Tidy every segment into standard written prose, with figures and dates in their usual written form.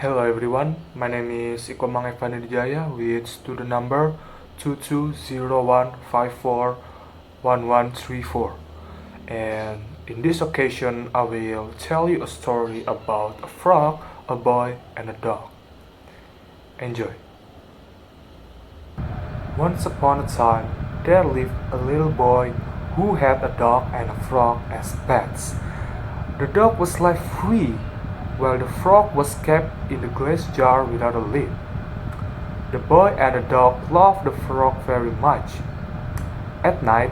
Hello everyone, my name is Komang with student number 2201541134, and in this occasion I will tell you a story about a frog, a boy and a dog. Enjoy. Once upon a time there lived a little boy who had a dog and a frog as pets. The dog was left free while the frog was kept in the glass jar without a lid. The boy and the dog loved the frog very much. At night,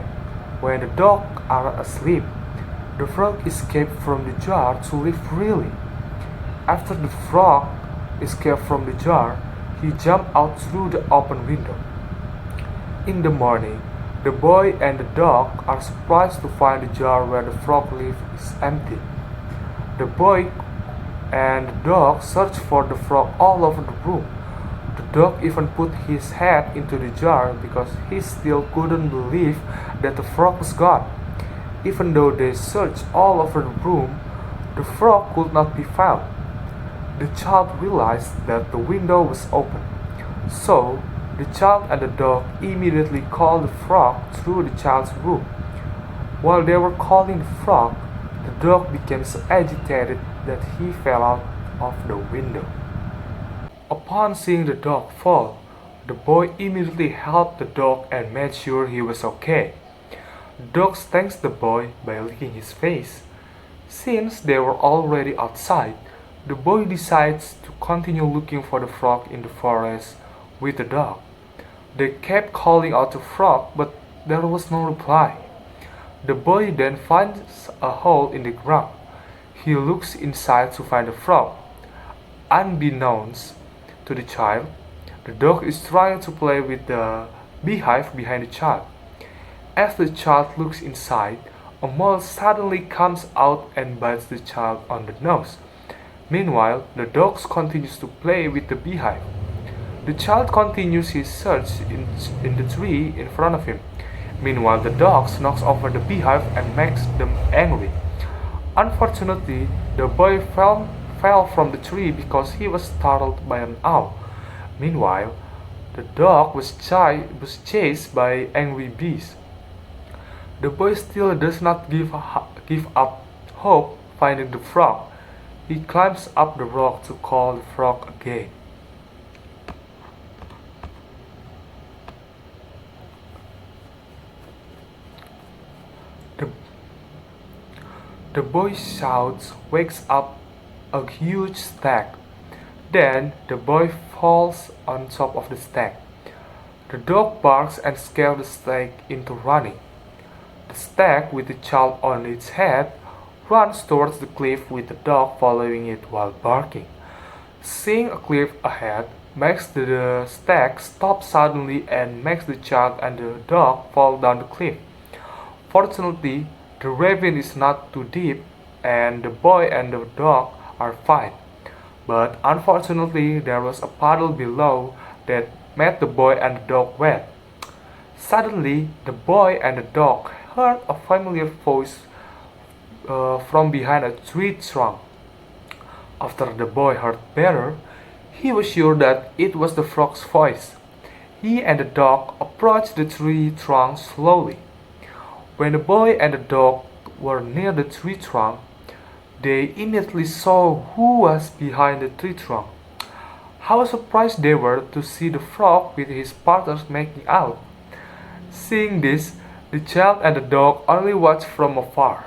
when the dog are asleep, the frog escaped from the jar to live freely. After the frog escaped from the jar, he jumped out through the open window. In the morning, the boy and the dog are surprised to find the jar where the frog lived is empty. The boy and the dog searched for the frog all over the room. The dog even put his head into the jar because he still couldn't believe that the frog was gone. Even though they searched all over the room, the frog could not be found. The child realized that the window was open. So, the child and the dog immediately called the frog through the child's room. While they were calling the frog, the dog became so agitated that he fell out of the window. Upon seeing the dog fall, the boy immediately helped the dog and made sure he was okay. The dog thanks the boy by licking his face. Since they were already outside, the boy decides to continue looking for the frog in the forest with the dog. They kept calling out the frog, but there was no reply. The boy then finds a hole in the ground. He looks inside to find the frog. Unbeknownst to the child, the dog is trying to play with the beehive behind the child. As the child looks inside, a mole suddenly comes out and bites the child on the nose. Meanwhile, the dog continues to play with the beehive. The child continues his search in the tree in front of him. Meanwhile, the dog knocks over the beehive and makes them angry. Unfortunately, the boy fell from the tree because he was startled by an owl. Meanwhile, the dog was chased by angry bees. The boy still does not give up hope finding the frog. He climbs up the rock to call the frog again. The boy shouts, wakes up a huge stag. Then the boy falls on top of the stag. The dog barks and scares the stag into running. The stag, with the child on its head, runs towards the cliff with the dog following it while barking. Seeing a cliff ahead makes the stag stop suddenly and makes the child and the dog fall down the cliff. Fortunately, the ravine is not too deep and the boy and the dog are fine. But unfortunately, there was a puddle below that made the boy and the dog wet. Suddenly, the boy and the dog heard a familiar voice from behind a tree trunk. After the boy heard better, he was sure that it was the frog's voice. He and the dog approached the tree trunk slowly. When the boy and the dog were near the tree trunk, they immediately saw who was behind the tree trunk. How surprised they were to see the frog with his partners making out. Seeing this, the child and the dog only watched from afar.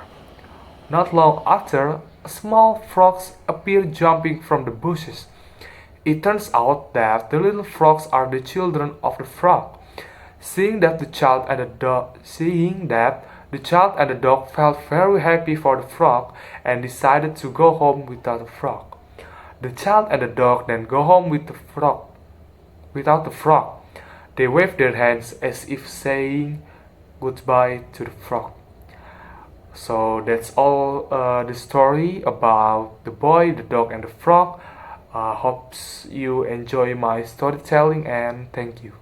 Not long after, a small frogs appeared jumping from the bushes. It turns out that the little frogs are the children of the frog. Seeing that the child and the dog felt very happy for the frog and decided to go home without the frog. The child and the dog then go home without the frog. They wave their hands as if saying goodbye to the frog. So that's all the story about the boy, the dog and the frog. Hope you enjoy my storytelling and thank you.